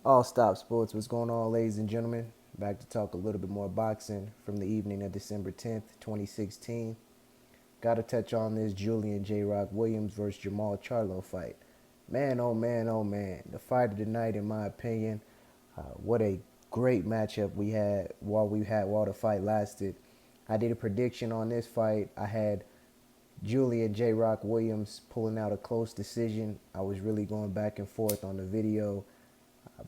All Stop Sports. What's going on, ladies and gentlemen? Back to talk a little bit more boxing from the evening of December 10th, 2016. Got to touch on this Julian J. Rock Williams versus Jermall Charlo fight. Man, oh man, oh man. The fight of the night, in my opinion. What a great matchup while the fight lasted. I did a prediction on this fight. I had Julian J. Rock Williams pulling out a close decision. I was really going back and forth on the video.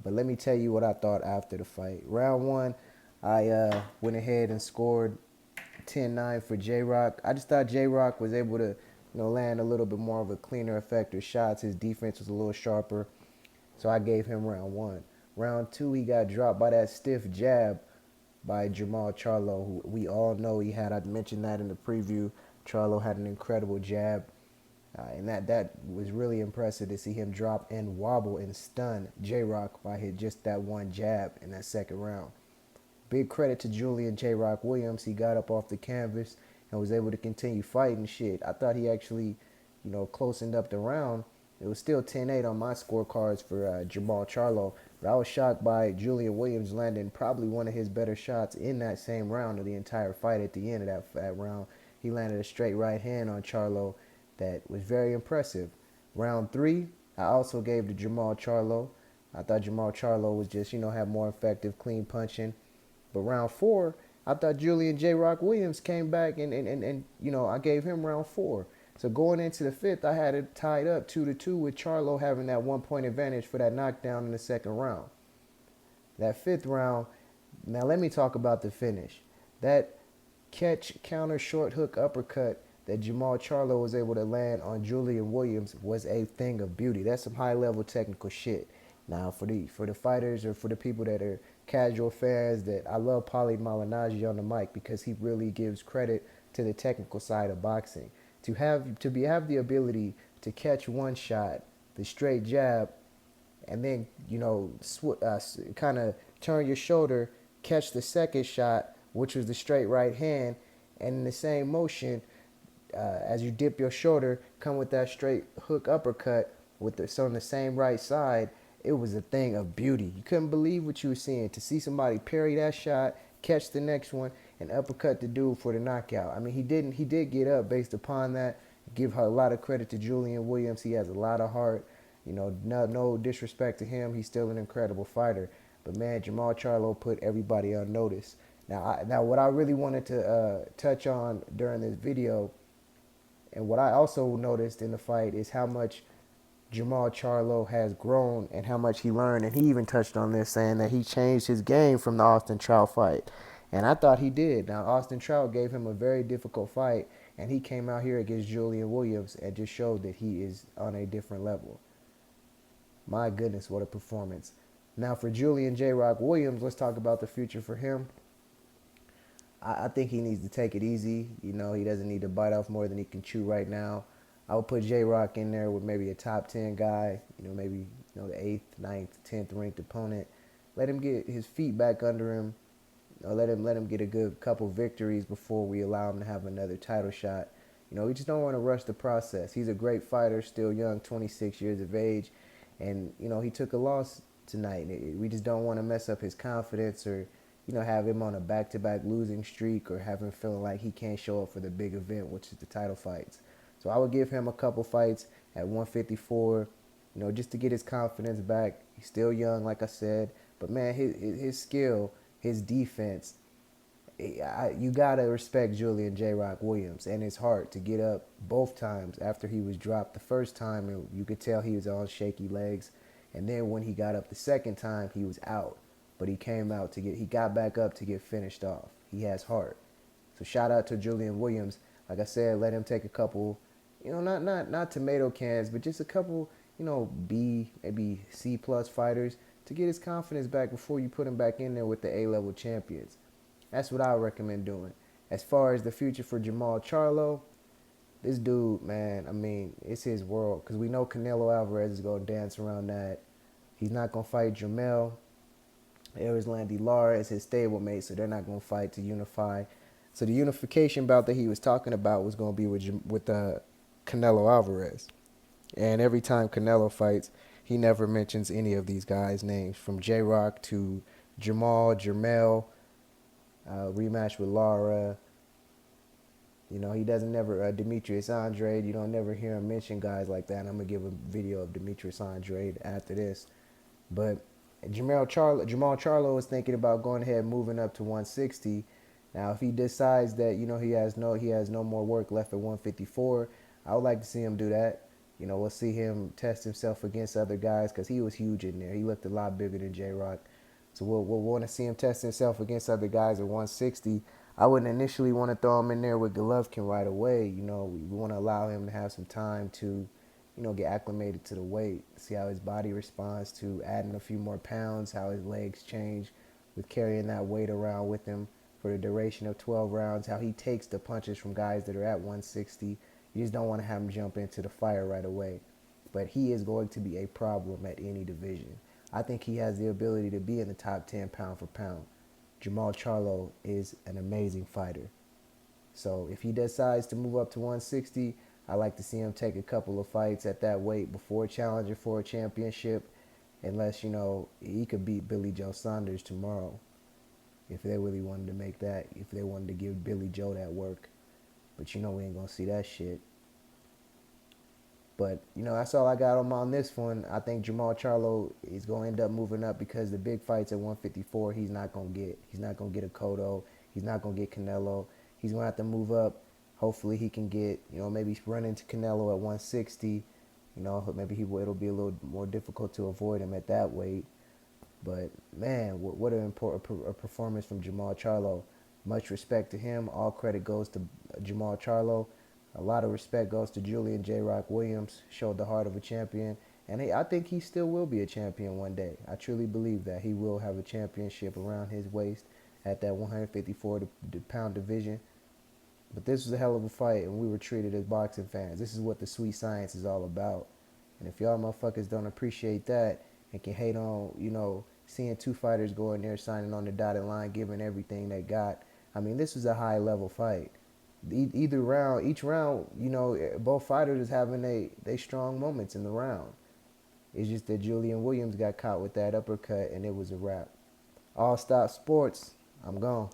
But let me tell you what I thought after the fight. Round one, I went ahead and scored 10-9 for J-Rock. I just thought J-Rock was able to, land a little bit more of a cleaner, effective shots. His defense was a little sharper, so I gave him round one. Round two, he got dropped by that stiff jab by Jermall Charlo, who we all know he had. I mentioned that in the preview. Charlo had an incredible jab. And that was really impressive to see him drop and wobble and stun J-Rock by hit just that one jab in that second round. Big credit to Julian J-Rock Williams. He got up off the canvas and was able to continue fighting shit. I thought he actually, closened up the round. It was still 10-8 on my scorecards for Jermall Charlo. But I was shocked by Julian Williams landing probably one of his better shots in that same round of the entire fight. At the end of that round, he landed a straight right hand on Charlo that was very impressive. Round three, I also gave to Jermall Charlo. I thought Jermall Charlo was just, had more effective, clean punching. But round four, I thought Julian J. Rock Williams came back and I gave him round four. So going into the fifth, I had it tied up 2-2 with Charlo having that 1 point advantage for that knockdown in the second round. That fifth round, now let me talk about the finish. That catch, counter, short hook, uppercut that Jermall Charlo was able to land on Julian Williams was a thing of beauty. That's some high level technical shit. Now for the fighters or for the people that are casual fans, that I love Paulie Malignaggi on the mic because he really gives credit to the technical side of boxing. Have the ability to catch one shot, the straight jab, and then kind of turn your shoulder, catch the second shot, which was the straight right hand, and in the same motion, as you dip your shoulder, come with that straight hook uppercut on the same right side. It was a thing of beauty. You couldn't believe what you were seeing. To see somebody parry that shot, catch the next one, and uppercut the dude for the knockout. I mean, he did get up based upon that. Give her a lot of credit to Julian Williams. He has a lot of heart. No disrespect to him. He's still an incredible fighter. But man, Jermall Charlo put everybody on notice. Now, what I really wanted to touch on during this video, and what I also noticed in the fight, is how much Jermall Charlo has grown and how much he learned. And he even touched on this, saying that he changed his game from the Austin Trout fight. And I thought he did. Now, Austin Trout gave him a very difficult fight, and he came out here against Julian Williams and just showed that he is on a different level. My goodness, what a performance. Now, for Julian J. Rock Williams, let's talk about the future for him. I think he needs to take it easy. He doesn't need to bite off more than he can chew right now. I would put J-Rock in there with maybe a top 10 guy, maybe the 8th, 9th, 10th ranked opponent. Let him get his feet back under him. Let him get a good couple victories before we allow him to have another title shot. We just don't want to rush the process. He's a great fighter, still young, 26 years of age. And, he took a loss tonight. We just don't want to mess up his confidence or, have him on a back-to-back losing streak or have him feeling like he can't show up for the big event, which is the title fights. So I would give him a couple fights at 154, just to get his confidence back. He's still young, like I said. But, man, his skill, his defense, you got to respect Julian J. Rock Williams and his heart to get up both times after he was dropped the first time. And you could tell he was on shaky legs. And then when he got up the second time, he was out. But he came out he got back up to get finished off. He has heart. So shout out to Julian Williams. Like I said, let him take a couple, not tomato cans, but just a couple, B, maybe C plus fighters to get his confidence back before you put him back in there with the A-level champions. That's what I recommend doing. As far as the future for Jermall Charlo, this dude, man, I mean, it's his world. Because we know Canelo Alvarez is going to dance around that. He's not going to fight Jermell. Erislandy Lara is his stablemate, so they're not going to fight to unify. So the unification bout that he was talking about was going to be with Canelo Alvarez. And every time Canelo fights, he never mentions any of these guys' names, from J-Rock to Jermall, rematch with Lara. You know, he doesn't never, Demetrius Andrade, you don't never hear him mention guys like that. And I'm going to give a video of Demetrius Andrade after this. But Jermall Charlo is thinking about going ahead and moving up to 160. Now, if he decides that, you know, he has no more work left at 154, I would like to see him do that. You know, we'll see him test himself against other guys because he was huge in there. He looked a lot bigger than J-Rock. So we'll want to see him test himself against other guys at 160. I wouldn't initially want to throw him in there with Golovkin right away. You know, we want to allow him to have some time to, you know, get acclimated to the weight, see how his body responds to adding a few more pounds, how his legs change with carrying that weight around with him for the duration of 12 rounds, how he takes the punches from guys that are at 160. You just don't want to have him jump into the fire right away. But he is going to be a problem at any division. I think he has the ability to be in the top 10 pound for pound. Jermall Charlo is an amazing fighter. So if he decides to move up to 160, I like to see him take a couple of fights at that weight before challenging for a championship, unless, you know, he could beat Billy Joe Saunders tomorrow if they really wanted to make that, if they wanted to give Billy Joe that work. But, you know, we ain't going to see that shit. But, you know, that's all I got on this one. I think Jermall Charlo is going to end up moving up because the big fights at 154, he's not going to get. He's not going to get a Cotto. He's not going to get Canelo. He's going to have to move up. Hopefully he can get, you know, maybe run into Canelo at 160. You know, maybe it'll be a little more difficult to avoid him at that weight. But, man, what an important performance from Jermall Charlo. Much respect to him. All credit goes to Jermall Charlo. A lot of respect goes to Julian J-Rock Williams. Showed the heart of a champion. And I think he still will be a champion one day. I truly believe that he will have a championship around his waist at that 154 pound division. But this was a hell of a fight, and we were treated as boxing fans. This is what the sweet science is all about. And if y'all motherfuckers don't appreciate that and can hate on, you know, seeing two fighters go in there signing on the dotted line, giving everything they got. I mean, this was a high-level fight. Each round, you know, both fighters is having they strong moments in the round. It's just that Julian Williams got caught with that uppercut, and it was a wrap. All Stop Sports, I'm gone.